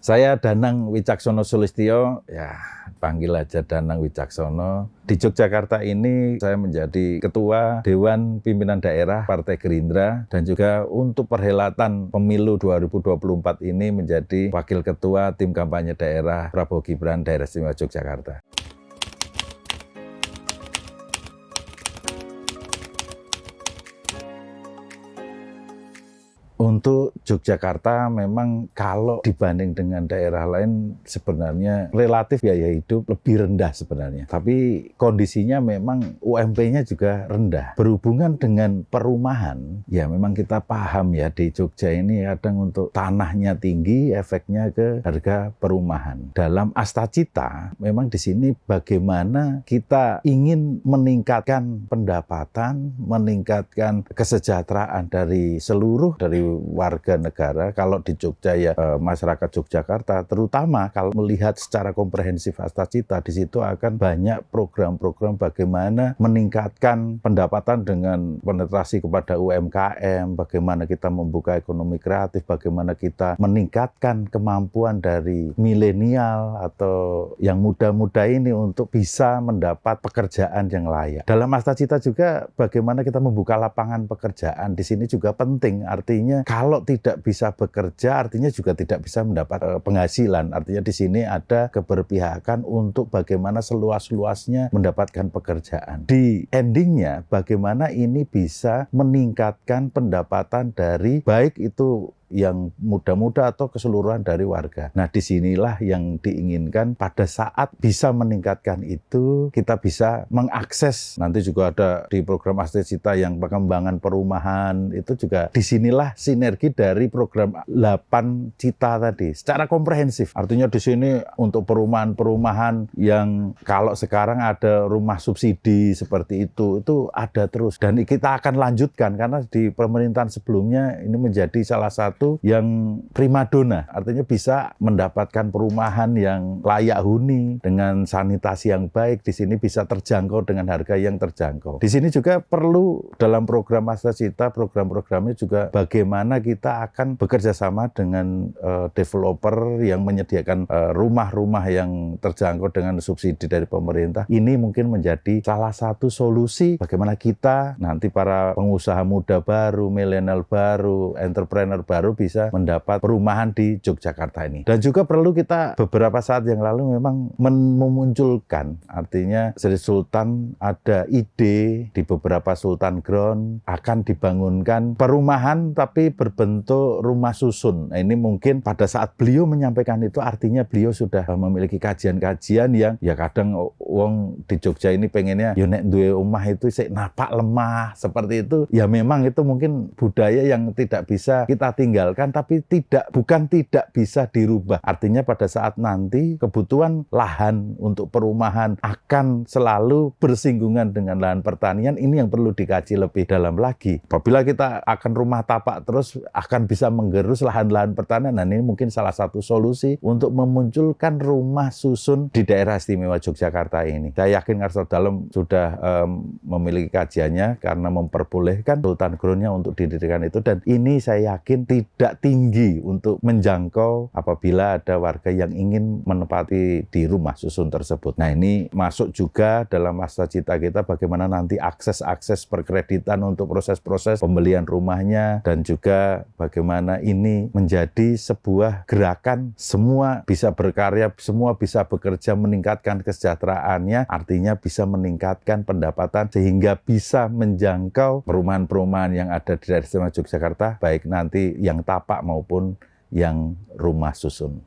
Saya Danang Wicaksono Sulistyo, ya panggil aja Danang Wicaksono. Di Yogyakarta ini saya menjadi Ketua Dewan Pimpinan Daerah Partai Gerindra dan juga untuk perhelatan pemilu 2024 ini menjadi Wakil Ketua Tim Kampanye Daerah Prabowo Gibran Daerah Istimewa Yogyakarta. Untuk Yogyakarta memang kalau dibanding dengan daerah lain sebenarnya relatif biaya hidup lebih rendah sebenarnya. Tapi kondisinya memang UMP-nya juga rendah. Berhubungan dengan perumahan, ya memang kita paham ya di Jogja ini kadang untuk tanahnya tinggi, efeknya ke harga perumahan. Dalam Astacita memang di sini bagaimana kita ingin meningkatkan pendapatan, meningkatkan kesejahteraan dari warga negara. Kalau di Jogja ya masyarakat Yogyakarta, terutama kalau melihat secara komprehensif Astacita, di situ akan banyak program-program bagaimana meningkatkan pendapatan dengan penetrasi kepada UMKM, bagaimana kita membuka ekonomi kreatif, bagaimana kita meningkatkan kemampuan dari milenial atau yang muda-muda ini untuk bisa mendapat pekerjaan yang layak. Dalam Astacita juga bagaimana kita membuka lapangan pekerjaan di sini juga penting. Artinya kalau tidak bisa bekerja, artinya juga tidak bisa mendapat penghasilan. Artinya di sini ada keberpihakan untuk bagaimana seluas-luasnya mendapatkan pekerjaan. Di endingnya, bagaimana ini bisa meningkatkan pendapatan dari baik itu yang muda-muda atau keseluruhan dari warga. Nah, disinilah yang diinginkan pada saat bisa meningkatkan itu, kita bisa mengakses. Nanti juga ada di program Astacita yang pengembangan perumahan, itu juga disinilah sinergi dari program 8 Cita tadi. Secara komprehensif, artinya di sini untuk perumahan-perumahan yang kalau sekarang ada rumah subsidi seperti itu ada terus. Dan kita akan lanjutkan karena di pemerintahan sebelumnya ini menjadi salah satu yang primadona, artinya bisa mendapatkan perumahan yang layak huni dengan sanitasi yang baik. Di sini bisa terjangkau dengan harga yang terjangkau. Di sini juga perlu dalam program Astacita, program-programnya juga bagaimana kita akan bekerja sama dengan developer yang menyediakan rumah-rumah yang terjangkau dengan subsidi dari pemerintah. Ini mungkin menjadi salah satu solusi bagaimana kita nanti para pengusaha muda baru, milenial baru, entrepreneur baru bisa mendapat perumahan di Yogyakarta ini. Dan juga perlu kita beberapa saat yang lalu memang memunculkan, artinya Sri Sultan ada ide di beberapa Sultan Ground akan dibangunkan perumahan tapi berbentuk rumah susun. Nah, ini mungkin pada saat beliau menyampaikan itu artinya beliau sudah memiliki kajian-kajian yang ya kadang wong di Jogja ini pengennya ya nek duwe omah itu sik napak lemah seperti itu. Ya memang itu mungkin budaya yang tidak bisa kita tinggalkan, tapi bukan tidak bisa dirubah. Artinya pada saat nanti kebutuhan lahan untuk perumahan akan selalu bersinggungan dengan lahan pertanian, ini yang perlu dikaji lebih dalam lagi. Apabila kita akan rumah tapak terus akan bisa menggerus lahan-lahan pertanian, nah ini mungkin salah satu solusi untuk memunculkan rumah susun di daerah istimewa Yogyakarta ini. Saya yakin Ngarsel Dalem sudah memiliki kajiannya karena memperbolehkan Sultan Ground-nya untuk didirikan itu, dan ini saya yakin tidak tinggi untuk menjangkau apabila ada warga yang ingin menempati di rumah susun tersebut. Nah, ini masuk juga dalam Astacita kita bagaimana nanti akses perkreditan untuk proses-proses pembelian rumahnya, dan juga bagaimana ini menjadi sebuah gerakan semua bisa berkarya, semua bisa bekerja meningkatkan kesejahteraannya, artinya bisa meningkatkan pendapatan sehingga bisa menjangkau perumahan-perumahan yang ada di daerah istimewa Yogyakarta, baik nanti yang tapak maupun yang rumah susun.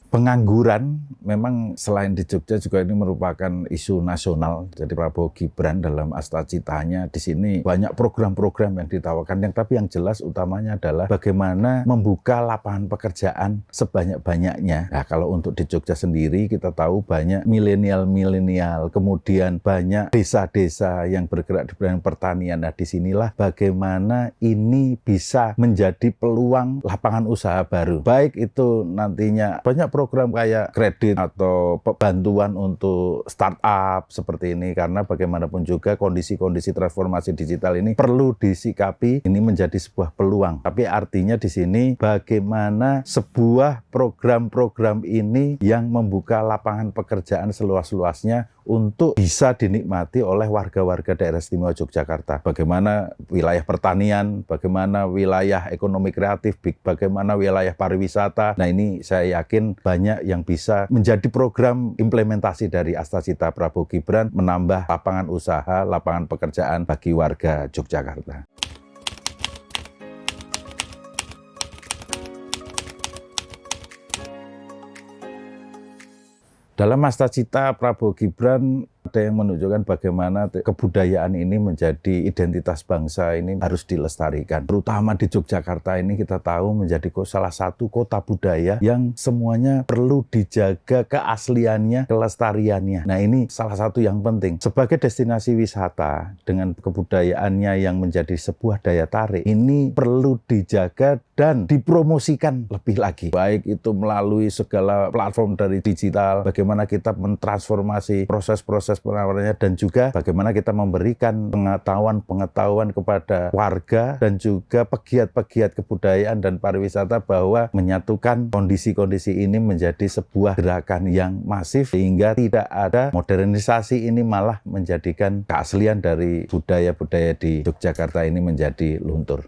Pengangguran memang selain di Jogja juga ini merupakan isu nasional. Jadi Prabowo Gibran dalam Astacitanya di sini banyak program-program yang ditawarkan, tapi yang jelas utamanya adalah bagaimana membuka lapangan pekerjaan sebanyak-banyaknya. Nah, kalau untuk di Jogja sendiri kita tahu banyak milenial, kemudian banyak desa-desa yang bergerak di bidang pertanian. Nah, disinilah bagaimana ini bisa menjadi peluang lapangan usaha baru. Baik itu nantinya banyak program kayak kredit atau bantuan untuk startup seperti ini, karena bagaimanapun juga kondisi-kondisi transformasi digital ini perlu disikapi ini menjadi sebuah peluang. Tapi artinya di sini bagaimana sebuah program-program ini yang membuka lapangan pekerjaan seluas-luasnya untuk bisa dinikmati oleh warga-warga daerah istimewa Yogyakarta. Bagaimana wilayah pertanian, bagaimana wilayah ekonomi kreatif, bagaimana wilayah pariwisata. Nah, ini saya yakin banyak yang bisa menjadi program implementasi dari Astacita Prabowo Gibran, menambah lapangan usaha, lapangan pekerjaan bagi warga Yogyakarta. Dalam Astacita Prabowo Gibran ada yang menunjukkan bagaimana kebudayaan ini menjadi identitas bangsa ini harus dilestarikan. Terutama di Yogyakarta ini kita tahu menjadi salah satu kota budaya yang semuanya perlu dijaga keasliannya, kelestariannya. Nah, ini salah satu yang penting. Sebagai destinasi wisata dengan kebudayaannya yang menjadi sebuah daya tarik, ini perlu dijaga dan dipromosikan lebih lagi. Baik itu melalui segala platform dari digital, bagaimana kita mentransformasi proses-proses penawarannya, dan juga bagaimana kita memberikan pengetahuan kepada warga dan juga pegiat-pegiat kebudayaan dan pariwisata bahwa menyatukan kondisi-kondisi ini menjadi sebuah gerakan yang masif sehingga tidak ada modernisasi ini malah menjadikan keaslian dari budaya-budaya di Yogyakarta ini menjadi luntur.